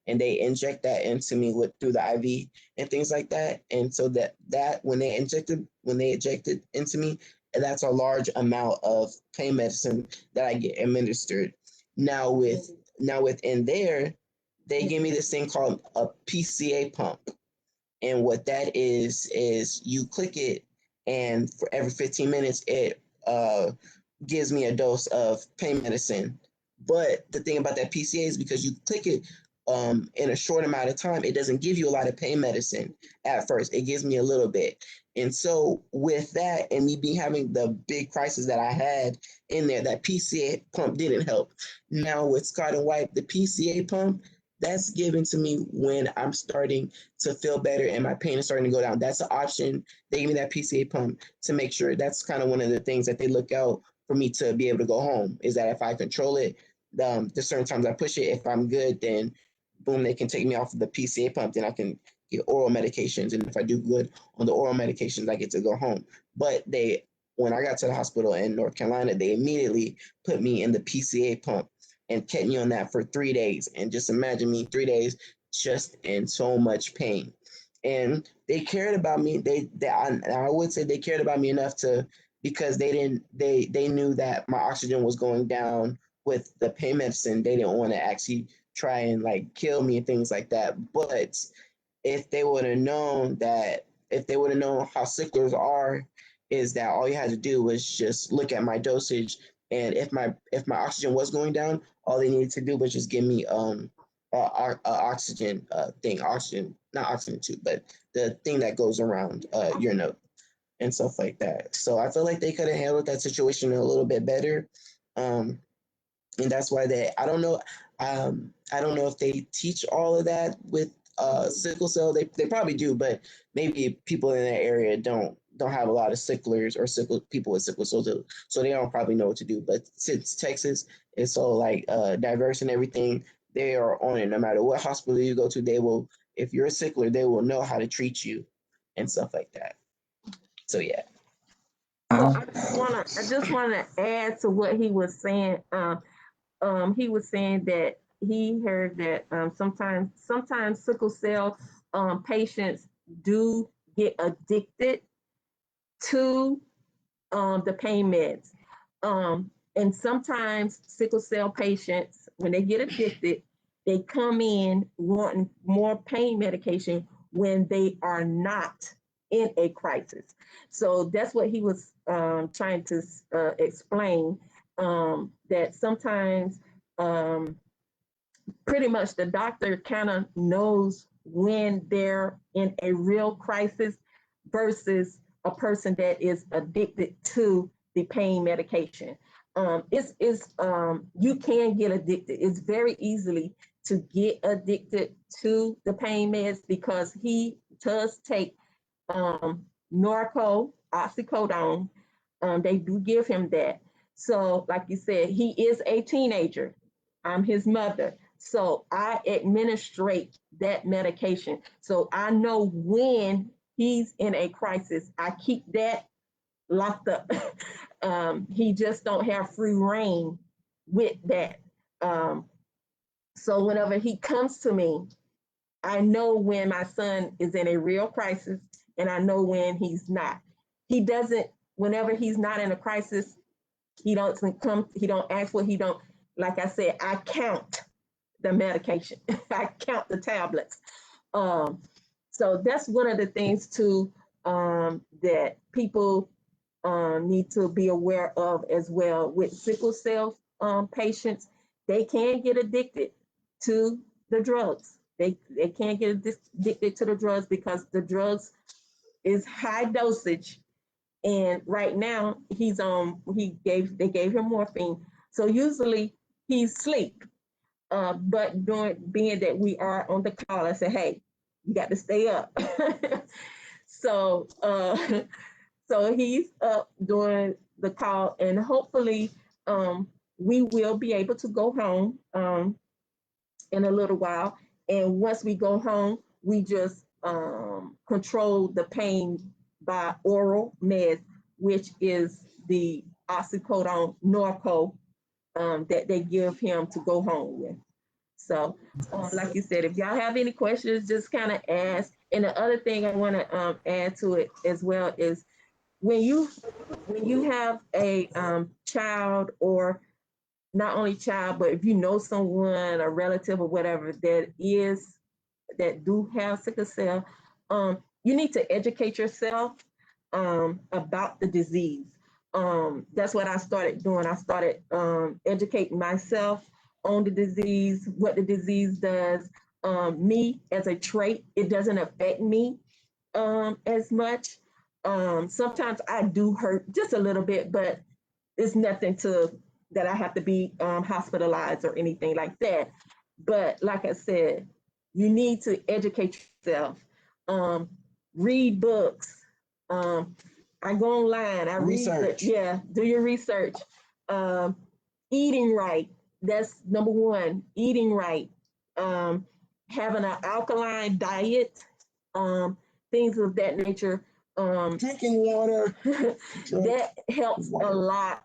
and they inject that into me through the IV and things like that. And so that when they injected into me, that's a large amount of pain medicine that I get administered. Now within there, they give me this thing called a PCA pump. And what that is you click it, and for every 15 minutes, it gives me a dose of pain medicine. But the thing about that PCA is because you click it in a short amount of time, it doesn't give you a lot of pain medicine at first. It gives me a little bit. And so with that, and me having the big crisis that I had in there, that PCA pump didn't help. Now with Scott and White, the PCA pump, that's given to me when I'm starting to feel better and my pain is starting to go down. That's an option. They give me that PCA pump to make sure. That's kind of one of the things that they look out for me to be able to go home, is that if I control it, the certain times I push it, if I'm good, then boom, they can take me off of the PCA pump, then I can get oral medications. And if I do good on the oral medications, I get to go home. But when I got to the hospital in North Carolina, they immediately put me in the PCA pump and kept me on that for 3 days. And just imagine me 3 days just in so much pain. And they cared about me. I would say they cared about me enough because they knew that my oxygen was going down with the pain medicine. They didn't want to actually try and like kill me and things like that. But if they would have known how sicklers are, is that all you had to do was just look at my dosage, and if my oxygen was going down, all they needed to do was just give me oxygen oxygen, not oxygen tube, but the thing that goes around your nose and stuff like that. So I feel like they could have handled that situation a little bit better. And that's why I don't know if they teach all of that with sickle cell. They probably do, but maybe people in that area don't have a lot of sicklers or people with sickle cell, so they don't probably know what to do. But since Texas is so like diverse and everything, they are on it. No matter what hospital you go to, they will. If you're a sickler, they will know how to treat you and stuff like that. So yeah. So I just wanna add to what he was saying. He was saying that he heard that sometimes sickle cell patients do get addicted to the pain meds. And sometimes sickle cell patients, when they get addicted, they come in wanting more pain medication when they are not in a crisis. So that's what he was trying to explain, that sometimes pretty much the doctor kind of knows when they're in a real crisis versus a person that is addicted to the pain medication. You can get addicted. It's very easily to get addicted to the pain meds because he does take Norco, oxycodone. They do give him that. So, like you said, he is a teenager. I'm his mother. So I administrate that medication. So I know when he's in a crisis, I keep that locked up. He just don't have free reign with that. So whenever he comes to me, I know when my son is in a real crisis and I know when he's not. He doesn't, whenever he's not in a crisis, he don't come, he don't ask for, he don't, like I said, I count the medication. I count the tablets. So that's one of the things too that people need to be aware of as well. With sickle cell patients, they can get addicted to the drugs. They can't get addicted to the drugs because the drugs is high dosage. And right now they gave him morphine. So usually he's asleep. But being that we are on the call, I said, hey, you got to stay up. so so he's up doing the call, and hopefully we will be able to go home in a little while. And once we go home, we just control the pain by oral meds, which is the oxycodone Norco that they give him to go home with. So, like you said, if y'all have any questions, just kind of ask. And the other thing I want to add to it as well is when you have a child, or not only child, but if you know someone, a relative or whatever that do have sickle cell, you need to educate yourself about the disease. That's what I started doing. I started educating myself on the disease, what the disease does. Me as a trait, it doesn't affect me as much. Sometimes I do hurt just a little bit, but it's nothing that I have to be hospitalized or anything like that. But like I said, you need to educate yourself. Read books. I go online. I research. Do your research. Eating right. That's number one. Eating right. Having an alkaline diet. Things of that nature. Drinking water. That helps a lot.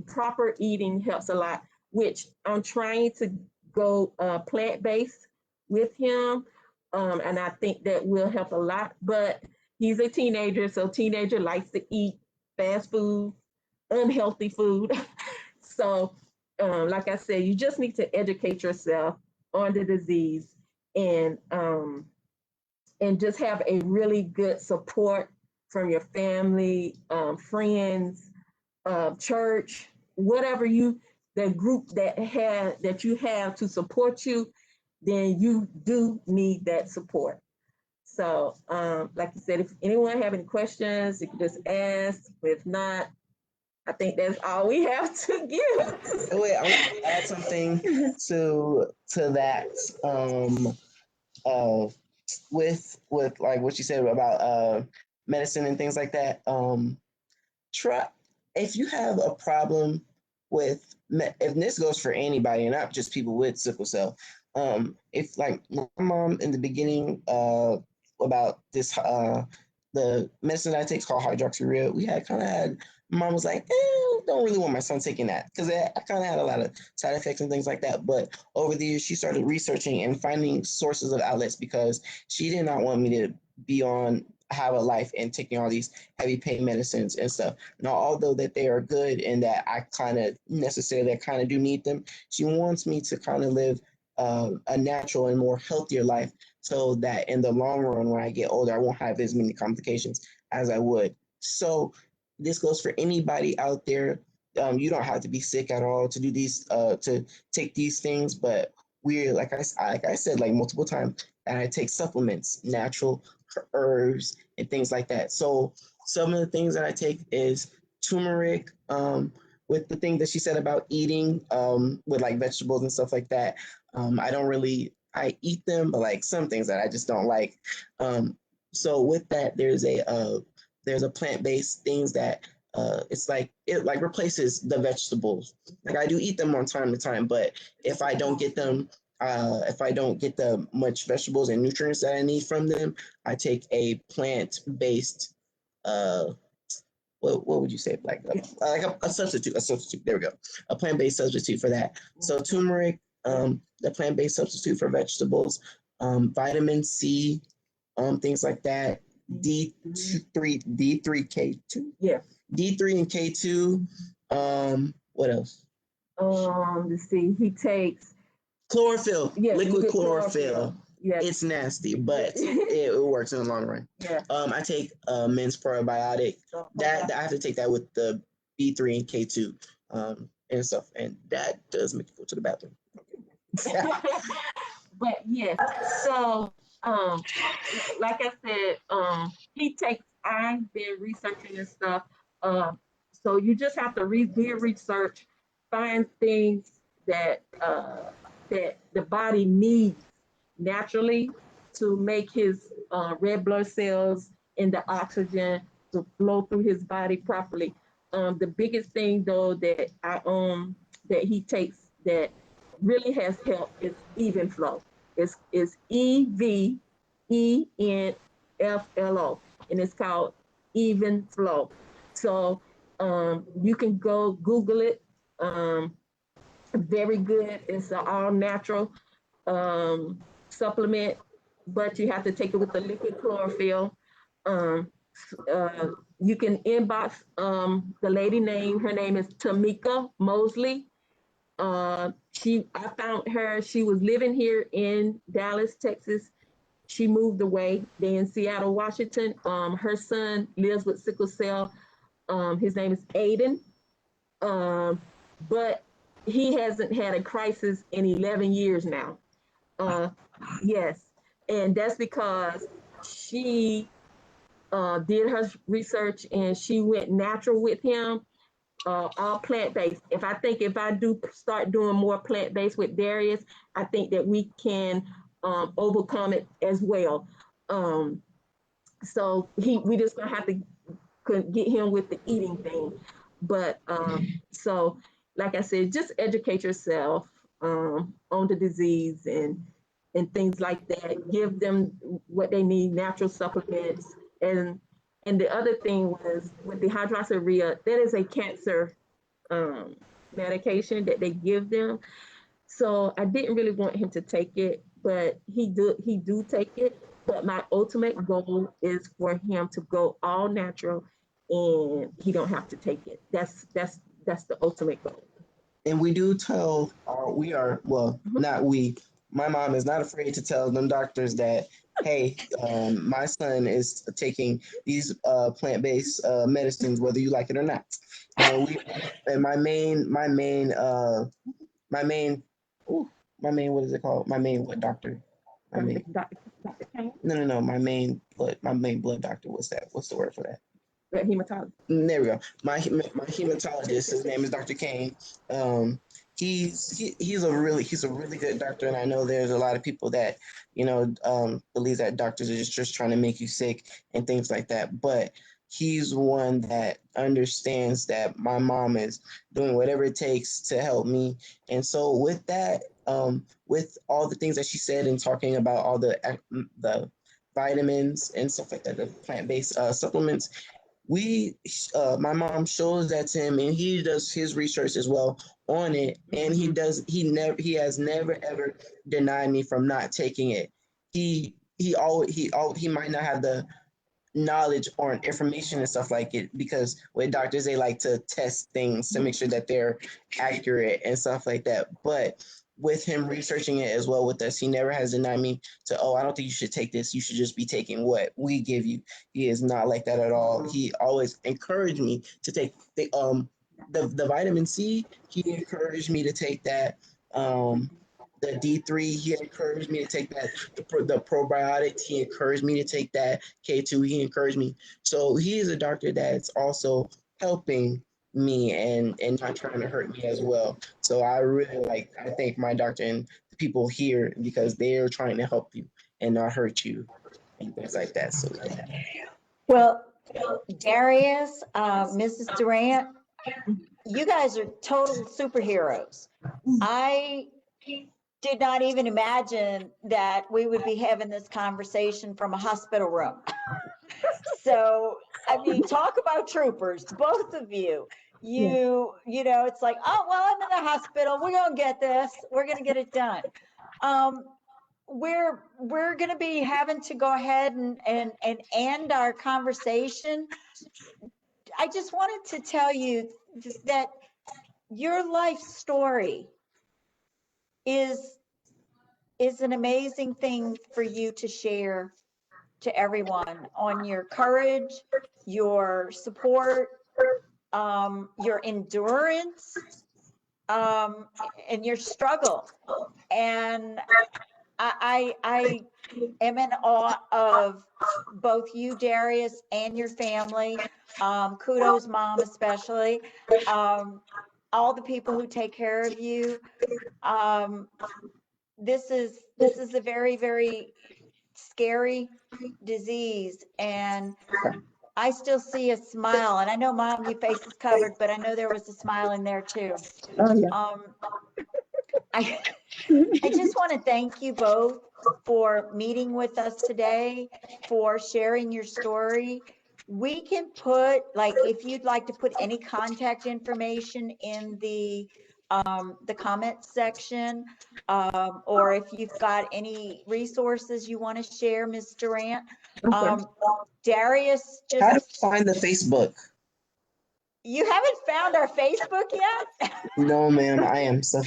Proper eating helps a lot, which I'm trying to go plant-based with him. And I think that will help a lot, but he's a teenager, so teenager likes to eat fast food, unhealthy food. So, like I said, you just need to educate yourself on the disease and just have a really good support from your family, friends, church, whatever the group that you have to support you, then you do need that support. So, like you said, if anyone have any questions, you can just ask. If not, I think that's all we have to give. Wait, I want to add something to that. With like what you said about medicine and things like that. Try, if you have a problem with, if this goes for anybody and not just people with sickle cell. If like my mom in the beginning, about this the medicine I take is called hydroxyurea. We had kind of had mom was like, don't really want my son taking that because I kind of had a lot of side effects and things like that. But over the years, she started researching and finding sources of outlets because she did not want me to be on have a life and taking all these heavy pain medicines and stuff. Now, although that they are good and that I kind of do need them, she wants me to kind of live a natural and more healthier life so that in the long run, when I get older, I won't have as many complications as I would. So this goes for anybody out there. You don't have to be sick at all to do these, to take these things, but we're like I said like multiple times, and I take supplements, natural herbs, and things like that. So some of the things that I take is turmeric. With the thing that she said about eating, with like vegetables and stuff like that, I don't really I eat them, but like some things that I just don't like. So with that, there's a plant-based things that it's like it like replaces the vegetables. Like I do eat them on time to time, but if I don't get them, if I don't get the much vegetables and nutrients that I need from them, I take a plant-based what would you say, like a substitute. There we go, a plant-based substitute for that. So turmeric, the plant-based substitute for vegetables, vitamin C, things like that. D3K2. Yeah. D3 and K2. What else? Let's see. He takes chlorophyll. Yeah, liquid chlorophyll. chlorophyll. Yeah. It's nasty, but it works in the long run. Yeah. I take men's probiotic. That I have to take that with the B3 and K2 and stuff, and that does make you go to the bathroom. But yes, so like I said, he takes. I've been researching and stuff. So you just have to do research, find things that that the body needs naturally to make his red blood cells and the oxygen to flow through his body properly. The biggest thing though that that he takes that really has helped is even flow. It's EVENFLO, and it's called even flow. So you can go Google it. Very good. It's an all natural supplement, but you have to take it with the liquid chlorophyll. Um, you can inbox the lady name. Her name is Tamika Mosley. I found her. She was living here in Dallas, Texas. She moved away. They in Seattle, Washington. Her son lives with sickle cell. His name is Aiden. But he hasn't had a crisis in 11 years now. Yes, and that's because she did her research and she went natural with him, all plant-based. If I do start doing more plant-based with Darius, I think that we can overcome it as well. So we just gonna have to get him with the eating thing. But so like I said, just educate yourself on the disease and things like that. Give them what they need, natural supplements. And the other thing was with the hydroxyurea, that is a cancer medication that they give them. So I didn't really want him to take it, but he do take it. But my ultimate goal is for him to go all natural, and he don't have to take it. That's the ultimate goal. And we do tell not we. My mom is not afraid to tell them doctors that, hey, my son is taking these plant-based medicines, whether you like it or not. And my main, what is it called? My main what doctor? Dr. Kane? No. My main blood doctor. What's that? What's the word for that? Hematologist. There we go. My hematologist. His name is Dr. Kane. He's a really good doctor, and I know there's a lot of people that believe that doctors are just trying to make you sick and things like that. But he's one that understands that my mom is doing whatever it takes to help me, and so with that, with all the things that she said and talking about all the vitamins and stuff like that, the plant-based supplements. My mom shows that to him, and he does his research as well on it, and he has never ever denied me from not taking it. He might not have the knowledge or information and stuff like it, because with doctors they like to test things to make sure that they're accurate and stuff like that. But with him researching it as well with us, he never has denied me to, oh, I don't think you should take this, you should just be taking what we give you. He is not like that at all. He always encouraged me to take the vitamin C. He encouraged me to take that. The D3, he encouraged me to take that. The probiotics, he encouraged me to take that. K2, he encouraged me. So he is a doctor that's also helping me and not trying to hurt me as well. So I thank my doctor and the people here, because they're trying to help you and not hurt you and things like that. So yeah. Well, Darius, Mrs. Durant, you guys are total superheroes. I did not even imagine that we would be having this conversation from a hospital room. So, I mean, talk about troopers, both of you. You know, it's like, oh, well, I'm in the hospital. We're going to get this. We're going to get it done. We're going to be having to go ahead and end our conversation. I just wanted to tell you that your life story is an amazing thing for you to share to everyone, on your courage, your support, your endurance, and your struggle. And I am in awe of both you, Darius, and your family. Kudos, Mom, especially. All the people who take care of you. This is a very, very scary disease, and I still see a smile. And I know, Mom, your face is covered, but I know there was a smile in there too. Oh, yeah. I just want to thank you both for meeting with us today, for sharing your story. We can put, like, if you'd like to put any contact information in the comment section, or if you've got any resources you want to share, Ms. Durant. Darius, How to just, find the Facebook? you haven't found our Facebook yet? No, ma'am, I am so.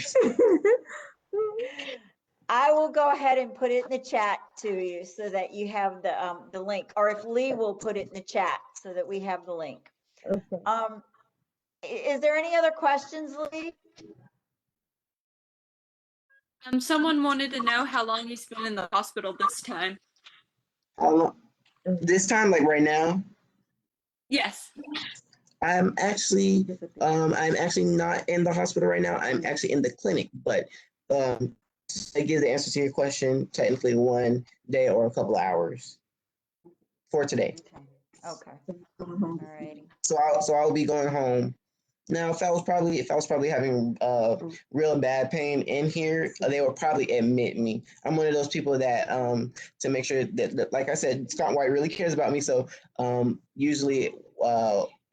I will go ahead and put it in the chat to you so that you have the link, or if Lee will put it in the chat so that we have the link. Okay. Is there any other questions, Lee? Someone wanted to know how long he's been in the hospital this time. How long? This time, like right now? Yes. I'm actually not in the hospital right now. I'm actually in the clinic, but I give the answer to your question, technically 1 day or a couple of hours for today. Okay. All righty. So I'll be going home. Now, if I was probably having real bad pain in here, they would probably admit me. I'm one of those people that to make sure that, like I said, Scott White really cares about me. So usually,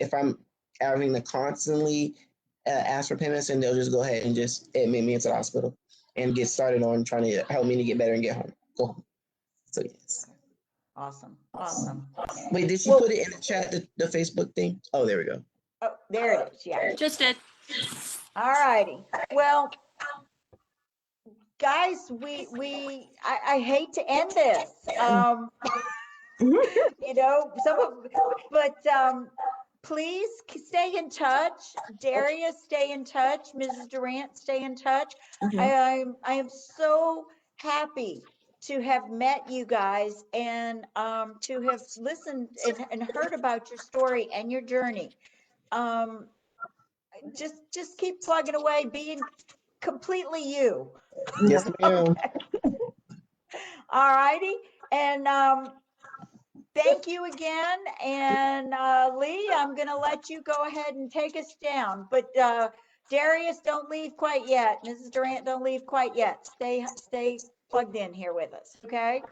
if I'm having to constantly ask for payments, and they'll just go ahead and just admit me into the hospital and get started on trying to help me to get better and get home. Go home. So yes. Awesome. Awesome. Wait, did she put it in the chat, the Facebook thing? Oh, there we go. Oh, there it is. Yeah. Just did. All righty. Well, guys, I hate to end this. You know, but please stay in touch. Darius, stay in touch. Mrs. Durant, stay in touch. I am so happy to have met you guys and to have listened and heard about your story and your journey. Just keep plugging away, being completely you. Yes, ma'am. All righty. And thank you again. And Lee, I'm going to let you go ahead and take us down. But Darius, don't leave quite yet. Mrs. Durant, don't leave quite yet. Stay plugged in here with us. Okay.